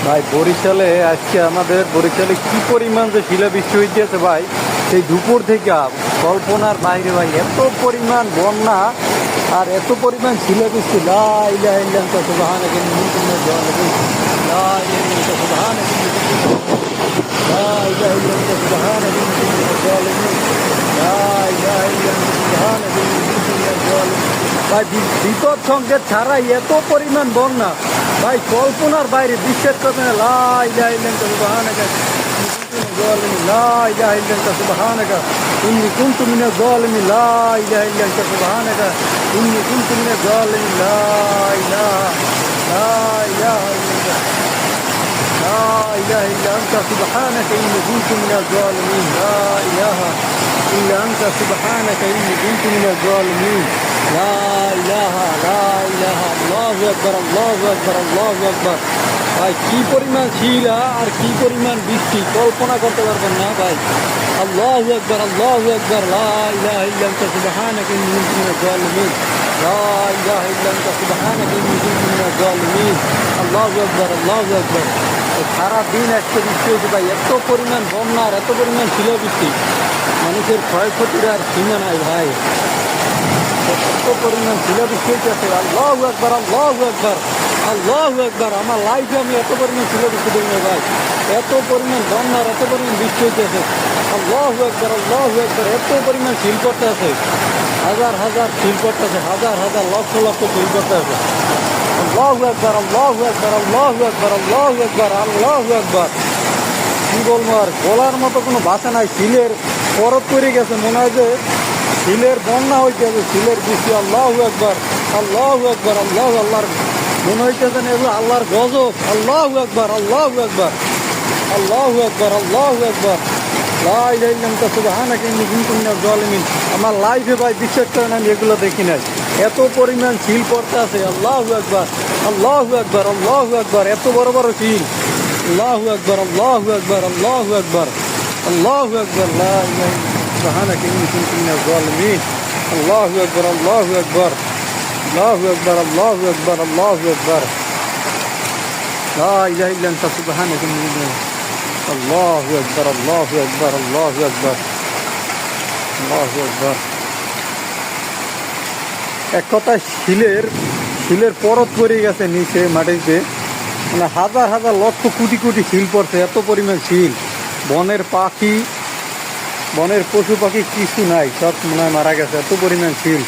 ভাই বরিশালে আজকে আমাদের বরিশালে কি পরিমাণ যে শিলাবৃষ্টি হইতেছে ভাই, সেই দুপুর থেকে কল্পনার বাইরে ভাই। এত পরিমাণ বন্যা আর এত পরিমাণ শিলাবৃষ্টি, লা ইলাহা ইল্লা আনতা সুবহানাকা ইন্নী কুনতু মিনাজ জালিমিন, লা ইলাহা ইল্লা আনতা সুবহানাকা ইন্নী কুনতু মিনাজ জালিমিন, লা ইলাহা ইল্লা আনতা সুবহানাকা ইন্নী কুনতু মিনাজ জালিমিন। ভাই বিপদ সংকেত ছাড়াই এত পরিমাণ বন্যা ভাই, কল্পনার বাইরে। বিশ্বাস করতে না, লা ইলাহা ইল্লা আনতা সুবহানাকা লা ইলাহা ইল্লা আনতা সুবহানাকা ইন্নী কুনতু মিনাজ জালিমিন, লা ইলাহা ইল্লা আনতা সুবহানাকা ইন্নী কুনতু মিনাজ জালিমিন, লা ইলাহা ইল্লা আনতা সুবহানাকা ইন্নী কুনতু মিনাজ জালিমিন, লা ইলাহা ইল্লা আনতা সুবহানাকা ইন্নী কুনতু মিনাজ জালিমিন, লা ইলাহা আল্লাহু আকবার, আল্লাহু আকবার, আল্লাহু আকবার। ভাই কি পরিমাণ শিলা আর কি পরিমাণ বৃষ্টি কল্পনা করতে পারবেন না ভাই। আল্লাহু আকবার, আল্লাহু আকবার, লা ইলাহা ইল্লা আনতা সুবহানাকা ইন্নী কুনতু মিনাজ জালিমিন, লা ইলাহা ইল্লা আনতা সুবহানাকা ইন্নী কুনতু মিনাজ জালিমিন, আল্লাহু আকবার, আল্লাহু আকবার। সারাদিন একটা বৃষ্টি হয়েছে ভাই, এত পরিমাণ বন্যা আর এত পরিমাণ শিলাবৃষ্টি, মানুষের ক্ষয়ক্ষতির আর সীমা নাই ভাই। এত পরিমাণ শিলাবৃষ্টি হইতেছে, আল্লাহু আকবার, আল্লাহু আকবার, আল্লাহু আকবার। আমার লাইফে আমি এত পরিমাণ শিলাবৃষ্টি দেখি না ভাই, এত পরিমাণ বন্যার এত পরিমাণ বৃষ্টি হইতেছে, আল্লাহু আকবার, আল্লাহু আকবার। এত পরিমাণ শিল করতে আছে, হাজার হাজার শিল করতে আছে, হাজার হাজার লক্ষ লক্ষ শিল করতে আছে। আল্লাহু আকবার, আল্লাহু আকবার, আল্লাহু আকবার, আল্লাহু আকবার, আল্লাহু আকবার। কি বলবো আর, বলার মতো কোনো ভাষা নাই। শিলের পরত পড়ে গেছে, মনে হয় যে শিলের বন্যা হইতেছে, শিলের বৃষ্টি। আল্লাহু আকবার, আল্লাহু আকবার, আল্লাহু আল্লাহর মনে হইতেছে না এগুলো আল্লাহর গজব। আল্লাহু আকবার, আল্লাহু আকবার, আল্লাহু আকবার, আল্লাহু আকবার, লা ইলাহা ইল্লা আনতা সুবহানাকা ইন্নী কুনতু মিনাজ জালিমিন। আমার লাইফে ভাই বিশ্বাস করেন আমি এগুলো দেখি নাই, এত পরিমাণ শিল পড়তে আছে। আল্লাহু আকবার, আল্লাহু আকবার, আল্লাহু আকবার। এত বড় বড় শিল। আল্লাহু আকবার, আল্লাহু আকবার, আল্লাহু আকবার, আল্লাহু আকবার, লা ইলাহা ইল্লা সুবহানাকা ইন্নী কুনতু মিনাজ জালিমিন, আল্লাহু আকবার, আল্লাহু আকবার, আল্লাহু আকবার, আল্লাহু আকবার, আল্লাহু আকবার, লা ইলাহা ইল্লা আনতা সুবহানাকা ইন্নী কুনতু মিনাজ, আল্লাহু আকবার, আল্লাহু আকবার, আল্লাহু আকবার, আল্লাহু আকবার। এক কথায় শিলের পরত পড়ে গেছে নিচে মাটিতে, মানে হাজার হাজার লক্ষ কোটি কোটি শিল পড়ছে, এত পরিমাণ শিল। বনের পাখি, বনের পশু পাখি কিছু নাই, সব মনে হয় মারা গেছে, এত পরিমাণ শিল।